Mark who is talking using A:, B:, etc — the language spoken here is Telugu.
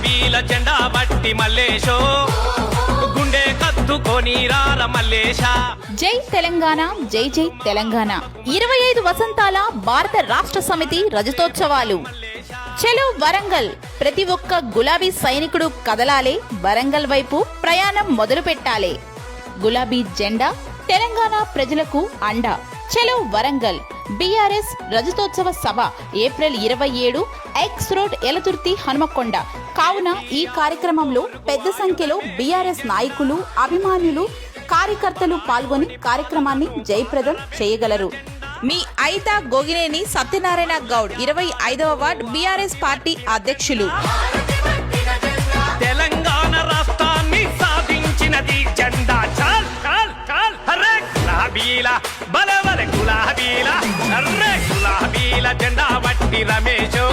A: గులాబీల జెండా బట్టి మల్లేశో గుండె కత్తుకొని రార మల్లేశ.
B: జై తెలంగాణ, జై జై తెలంగాణ. 25 వసంతాల భారత రాష్ట్ర సమితి రజతోత్సవాలు. చలో వరంగల్, ప్రతి ఒక్క గులాబీ సైనికుడు కదలాలే, వరంగల్ వైపు ప్రయాణం మొదలు పెట్టాలే. గులాబీ జెండా తెలంగాణ ప్రజలకు అండ. చలో వరంగల్ బీఆర్ఎస్ రజతోత్సవ సభ ఏప్రిల్ 27 ఎక్స్ రోడ్ ఎలతుర్తి హనుమకొండ. కావున ఈ కార్యక్రమంలో పెద్ద సంఖ్యలో బీఆర్ఎస్ నాయకులు, అభిమానులు, కార్యకర్తలు పాల్గొని కార్యక్రమాన్ని జయప్రదం చేయగలరు. మీ ఐతా గోగినేని సత్యనారాయణ గౌడ్, 25వ వార్డ్ బీఆర్ఎస్ పార్టీ అధ్యక్షులు.
A: తెలంగాణ రాష్ట్రాన్ని సాధించినది జెండా. చాల్ చాల్ చాల్ హరే గులాబీల బలవల గులాబీల హర్రే గులాబీల జెండా బట్టి రమేశో